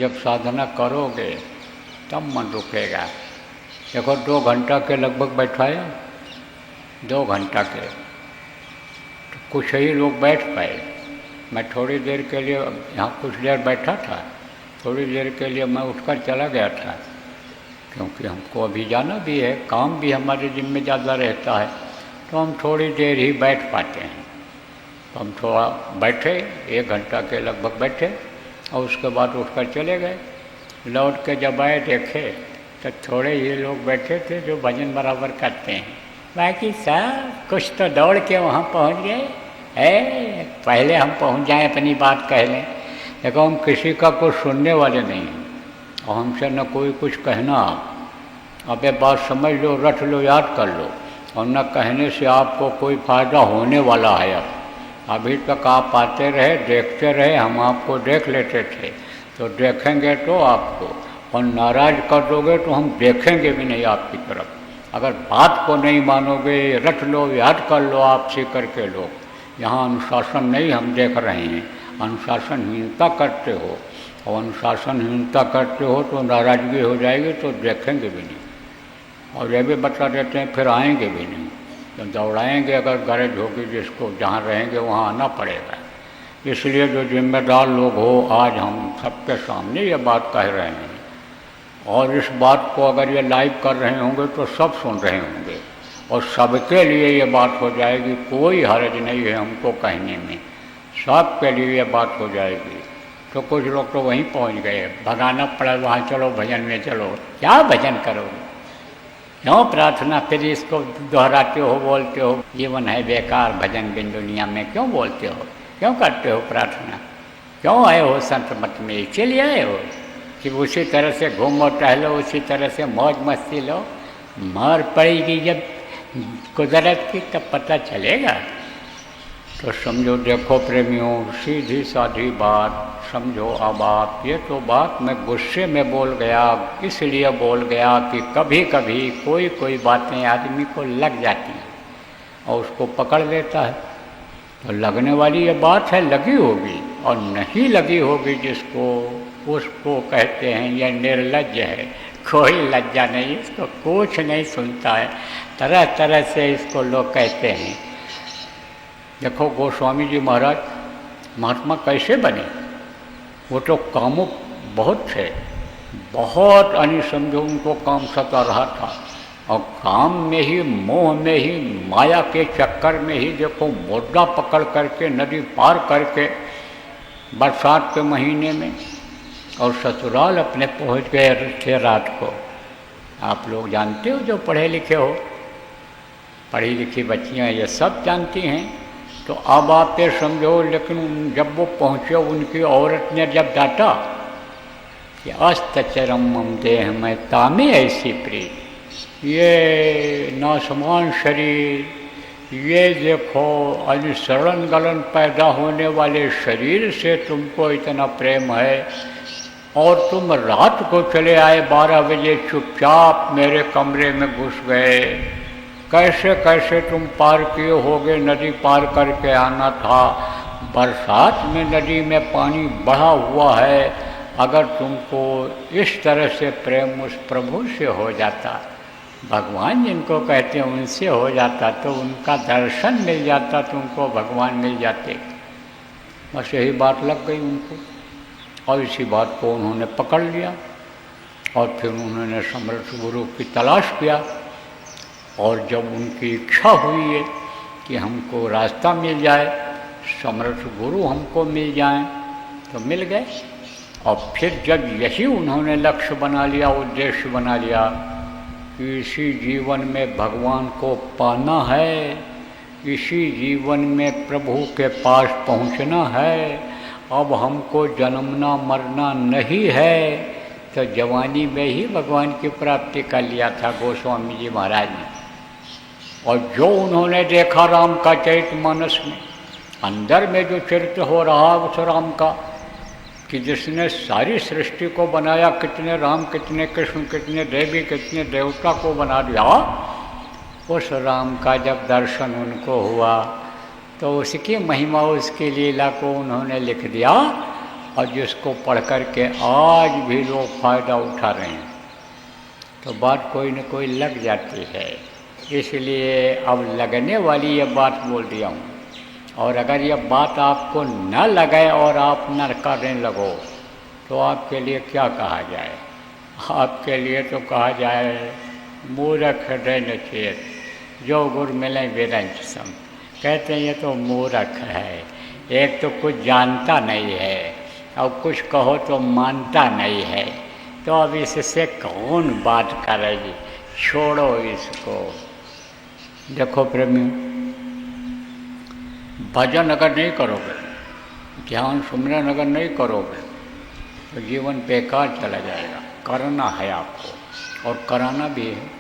जब साधना करोगे तब मन रुकेगा। देखो 2 घंटा के लगभग बैठाया, 2 घंटा के, तो कुछ ही लोग बैठ पाए। मैं थोड़ी देर के लिए यहाँ कुछ देर बैठा था, थोड़ी देर के लिए मैं उठकर चला गया था, क्योंकि हमको अभी जाना भी है, काम भी हमारे जिम्मे ज़्यादा रहता है, तो हम थोड़ी देर ही बैठ पाते हैं। तो हम थोड़ा बैठे, 1 घंटा के लगभग बैठे और उसके बाद उठकर चले गए। लौट के जब आए देखे तो थोड़े ही लोग बैठे थे जो भजन बराबर करते हैं, बाकी सब कुछ तो दौड़ के वहाँ पहुँच गए। पहले हम पहुँच जाएं, अपनी बात कह लें। देखो हम किसी का कुछ सुनने वाले नहीं हैं और हमसे न कोई कुछ कहना। अब ये बात समझ लो, रट लो, याद कर लो, और न कहने से आपको कोई फ़ायदा होने वाला है। अब अभी तक आप आते रहे, देखते रहे, हम आपको देख लेते थे, तो देखेंगे तो आपको, और नाराज़ कर दोगे तो हम देखेंगे भी नहीं आपकी तरफ। अगर बात को नहीं मानोगे, रट लो, याद कर लो आप सीकर के लोग। यहाँ अनुशासन नहीं हम देख रहे हैं, अनुशासनहीनता करते हो, और अनुशासनहीनता करते हो तो नाराज़गी हो जाएगी, तो देखेंगे भी नहीं। और ये भी बता देते हैं फिर आएंगे भी नहीं। तो दौड़ाएंगे अगर गरज होगी जिसको, जहाँ रहेंगे वहाँ आना पड़ेगा। इसलिए जो जिम्मेदार लोग हो, आज हम सबके सामने ये बात कह रहे हैं, और इस बात को अगर ये लाइव कर रहे होंगे तो सब सुन रहे होंगे, और सबके लिए ये बात हो जाएगी। कोई हर्ज नहीं है हमको कहने में, सबके लिए ये बात हो जाएगी। तो कुछ लोग तो वहीं पहुंच गए, भगाना पड़ा वहाँ, चलो भजन में चलो। क्या भजन करोगे, क्यों प्रार्थना फिर इसको दोहराते हो, बोलते हो जीवन है बेकार, भजन बिन दुनिया में क्यों बोलते हो, क्यों करते हो प्रार्थना, क्यों आए हो संत मत में, इसीलिए आए हो कि उसी तरह से घूमो टहलो, उसी तरह से मौज मस्ती लो। मार पड़ेगी जब कुदरत की तब पता चलेगा। तो समझो, देखो प्रेमियों, सीधी साधी बात समझो। अब आप ये तो बात मैं गुस्से में बोल गया, इसलिए बोल गया कि कभी कभी कोई कोई बातें आदमी को लग जाती हैं और उसको पकड़ लेता है। तो लगने वाली ये बात है, लगी होगी, और नहीं लगी होगी जिसको, उसको कहते हैं ये निर्लज्ज है। कोई लज्जा नहीं, इसको कुछ नहीं सुनता है, तरह तरह से इसको लोग कहते हैं। देखो गोस्वामी जी महाराज महात्मा कैसे बने, वो तो कामुक बहुत थे, बहुत यानी समझो उनको काम सता रहा था, और काम में ही, मोह में ही, माया के चक्कर में ही देखो मोटा पकड़ करके नदी पार करके बरसात के महीने में, और ससुराल अपने पहुंच गए थे रात को। आप लोग जानते हो, जो पढ़े लिखे हो, पढ़ी लिखी बच्चियां ये सब जानती हैं। तो अब आप ये समझो, लेकिन जब वो पहुँचे, उनकी औरत ने जब डांटा कि अस्तचरम मम देह में तामे ऐसी प्रीत, ये नासमान शरीर, ये देखो अनुसरण गलन पैदा होने वाले शरीर से तुमको इतना प्रेम है, और तुम रात को चले आए 12 बजे चुपचाप मेरे कमरे में घुस गए। कैसे कैसे तुम पार किए होगे, नदी पार करके आना था, बरसात में नदी में पानी बढ़ा हुआ है। अगर तुमको इस तरह से प्रेम उस प्रभु से हो जाता, भगवान जिनको कहते हैं उनसे हो जाता, तो उनका दर्शन मिल जाता, तुमको भगवान मिल जाते। बस यही बात लग गई उनको, और इसी बात को उन्होंने पकड़ लिया, और फिर उन्होंने समर्थ गुरु की तलाश किया। और जब उनकी इच्छा हुई है कि हमको रास्ता मिल जाए, समर्थ गुरु हमको मिल जाएं, तो मिल गए। और फिर जब यही उन्होंने लक्ष्य बना लिया, उद्देश्य बना लिया कि इसी जीवन में भगवान को पाना है, इसी जीवन में प्रभु के पास पहुंचना है, अब हमको जन्मना मरना नहीं है, तो जवानी में ही भगवान की प्राप्ति कर लिया था गोस्वामी जी महाराज ने। और जो उन्होंने देखा राम का चरितमानस में, अंदर में जो चरित्र हो रहा उस राम का, कि जिसने सारी सृष्टि को बनाया, कितने राम, कितने कृष्ण, कितने देवी, कितने देवता को बना दिया, उस राम का जब दर्शन उनको हुआ तो उसकी महिमा, उसकी लीला को उन्होंने लिख दिया, और जिसको पढ़ कर के आज भी लोग फ़ायदा उठा रहे हैं, तो बात कोई न कोई लग जाती है। इसलिए अब लगने वाली ये बात बोल दिया हूँ। और अगर ये बात आपको न लगे और आप न करने लगो तो आपके लिए क्या कहा जाए? आपके लिए तो कहा जाए मूर्ख हृदय नचेत, जो गुर मिले विरंच सम। कहते हैं ये तो मूर्ख है, एक तो कुछ जानता नहीं है और कुछ कहो तो मानता नहीं है, तो अब इससे कौन बात करेगी, छोड़ो इसको। देखो प्रेमियों, भजन अगर नहीं करोगे, ध्यान सुमिरन अगर नहीं करोगे तो जीवन बेकार चला जाएगा। करना है आपको और कराना भी है।